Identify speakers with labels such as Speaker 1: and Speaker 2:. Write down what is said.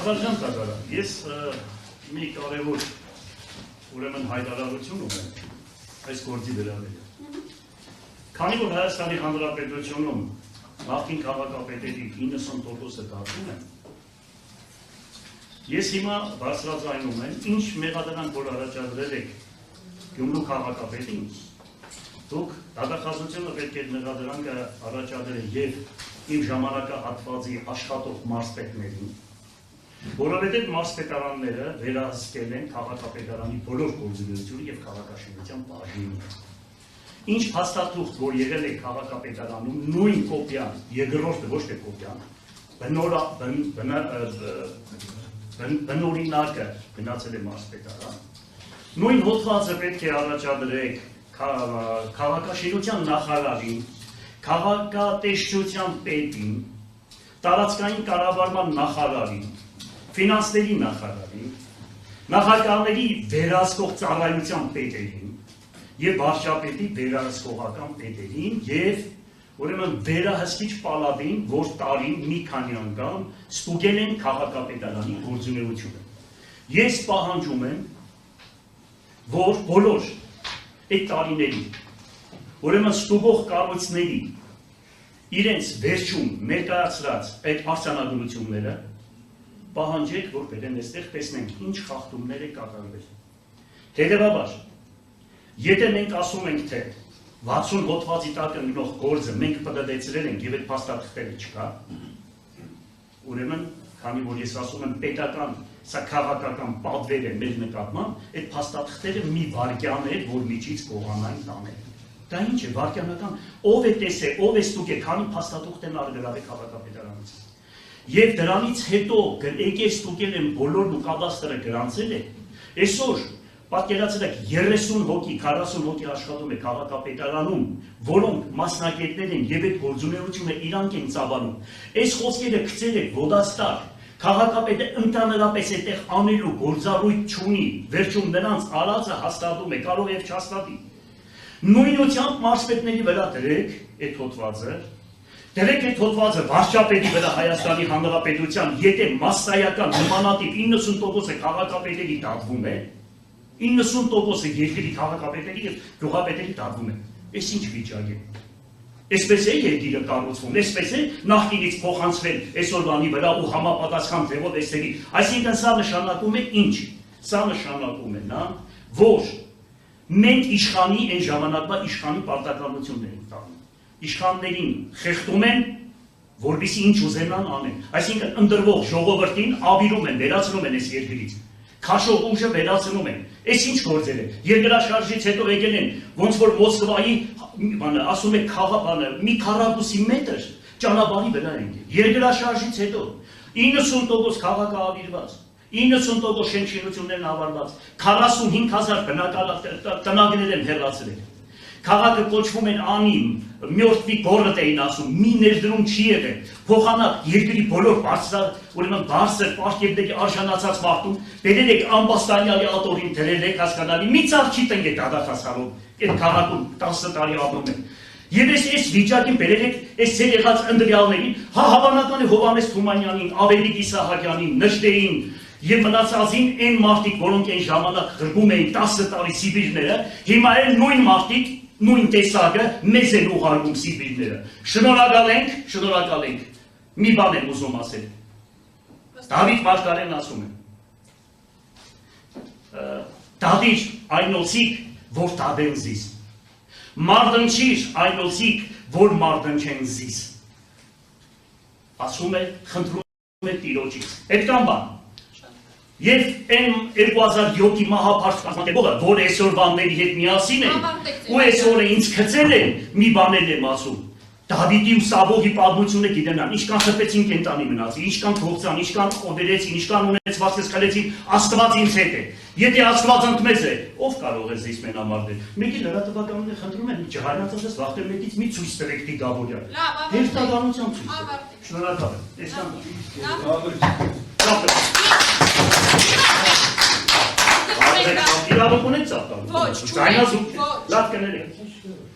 Speaker 1: Նախարարական տակարան, ես մի կարևոր ուրեմն հայտարարություն ունեմ այս գործի վերաբերյալ։ Քանի որ Հայաստանի Հանրապետությունում նախկին քաղաքապետերի 90%-ը դարձում են, ես հիմա բարձրաձայնում եմ, ինչ մեղադրանք որ առաջադրել եք Գյումրու քաղաքապետին, դուք դատախազությունը պետք է մեղադրանքը առաջադրել եւ իմ ժամանակահատվածի աշխատող մարզպետներին, որովհետև մարզպետարանները վերահսկել են քաղաքապետարանի բոլոր գործունեությունը եւ քաղաքաշինության բաժինը։ Ինչ փաստաթուղթ որ եղել է քաղաքապետարանում, նույն կոպիան, երկրորդը ոչ թե կոպիան, բնօրինակը գնացել է մարզպետարան, նույն հոդվածը պետք է առաջադրեք քաղաքաշինության նախարարին, քաղաքատեսչության պետին, տարածքային կառավարման նախարարին, ֆինանսների նախարարին, նախագահների վերահսկող ծառայության պետերին եւ վարչապետի վերահսկողական պետերին եւ ուրեմն վերահսկիչ պալատին, որ տարին մի քանի անգամ ստուգել են քաղաքապետարանի գործունեությունը։ Ես պահանջում եմ, որ բոլոր այդ տարիների ուրեմն ստուգող կառույցների իրենց վերջում ներկայացրած այդ արձանագրությունները պահանջեք, որ պետք է այստեղ տեսնենք ինչ խախտումներ է կատարվել։ Հետևաբար, եթե մենք ասում ենք, թե 60 հոդվածի տակ ընկնող գործը մենք պտտեցրել ենք եւ այդ փաստաթղթերը չկա, ուրեմն, քանի որ ես ասում եմ պետական, սա քաղաքական պատվեր է մեր նկատմամբ, այդ փաստաթղթերը մի վարկյան է, որ միջից կողանային տանել։ Դա ինչ է, վարկյանական, ով է տեսել, ով է ստուգել, քանի փաստաթուղթ են արգելվել քաղաքապետարանից։ Եվ դրանից հետո եկել ստուգել են բոլորն ու կադաստրը գրանցել է, այսօր պատկերացրեք 30 հոգի, 40 հոգի աշխատում է քաղաքապետարանում, որոնք մասնակիցներ են եւ այդ գործունեությունը իրանք են ծավալում։ Այս խոսքերը գցել է ոդաստար, քաղաքապետը ընդհանրապես այդտեղ անելու գործառույթ չունի, վերջում նրանց արածը հաստատում է, կարող է եւ չհաստատի։ Նույնությամբ մարզպետների վրա դրեք այդ հոդվածը, դրեք այդ հոդվածը վարչապետի վրա Հայաստանի Հանրապետության, եթե մասսայական նմանատիպ 90%-ը քաղաքապետերի դատվում է, 90%-ը երկրի քաղաքապետերի եւ գյուղապետերի դատվում է։ Այս ինչ վիճակ է։ Այսպես է երկիրը կառուցվում, այսպես է նախկինից փոխանցվել այսօրվանի վրա ու համապատասխան ձևով էսերի։ Այսինքն սա նշանակում է ինչ։ Սա նշանակում է նա, որ մենք իշխանի այն ժամանակվա իշխանի պարտականություններ ենք տանում։ Իշխաններին խեղդում են, որպեսզի ինչ ուզենան անեն։ Այսինքն ընդրվող ժողովրդին ավիրում են, վերացնում են այս երկրից։ Քաշող ուժը վերացնում են։ Այս ինչ գործեր է։ Երկրաշարժից հետո եկել են, ոնց որ Մոսկվայի, ասում է մի քառակուսի մետր ճանապարհի վրա են։ Երկրաշարժից հետո 90% քաղաքավիրված, 90% շենքերություններն ավարված, 45,000 տնագներ են հեռացրել։ Քաղաքը կոչվում են անիմ, մյորթվի գորդ էին ասում, մի ներդրում չի եղել, փոխանակ երկրի բոլոր ուրեմն բարձր պարգևների արժանացած մարդուն, բերել եք ամբաստանյալի ատորին դրել եք հասկանալի, մի ծառ չի տնկեք դադարացալով, այդ քաղաքում 10 տարի ապրում են։ Եվ այս վիճակին բերել եք այս ձեր եղած ընդրյալներին, հավանական է Հովհաննես Թումանյանին, Ավետիք Իսահակյանին, Նժդեին եւ մնացածին այն մարդիկ, որոնք այն ժամանակ ղրկում էին 10 տարի Սիբիրները, հիմա էլ նույն մարդիկ նույն տեսակը մեզ են ուղարկում Սիբիրները։ Շնորհակալ ենք, մի բան եմ ուզում ասել։ Դավիթ Մարգարեն ասում է. Դադիր այնոցիկ, որ դադեն զիս։ Մարդնչիր այնոցիկ, որ մարդնչեն զիս։ Ասում է, խնդրում է Տիրոջից։ Այդքան բան։ Եվ այն 2007-ի մահապարտ, որ այսօրվանների հետ միասին են, ու այսօր ինձ գցել են, մի բանել եմ ասում, Դավիթի ու Սավողի պատմությունը գիտենան, ինչքան խփեցին կենտանի մնացի, ինչքան փոխցան, ինչքան օդերեցին, ինչքան ունեցվածքս խլեցին, Աստված ինձ հետ է։ Եթե Աստված ընդմեզ է, ով կարող է զիս մենամարտել։ Մեկի լրատվականները խնդրում են, ջահայնացած ես վախտեր մեկից մի ցույց տվեք Տիգավորյան։ Հերթականությամբ ցույց տվեք։ Շնորհակալ եմ։ Այսքան։ Իրավունք ունեք ծաղկալու։ Ոչ, լավ կներեք։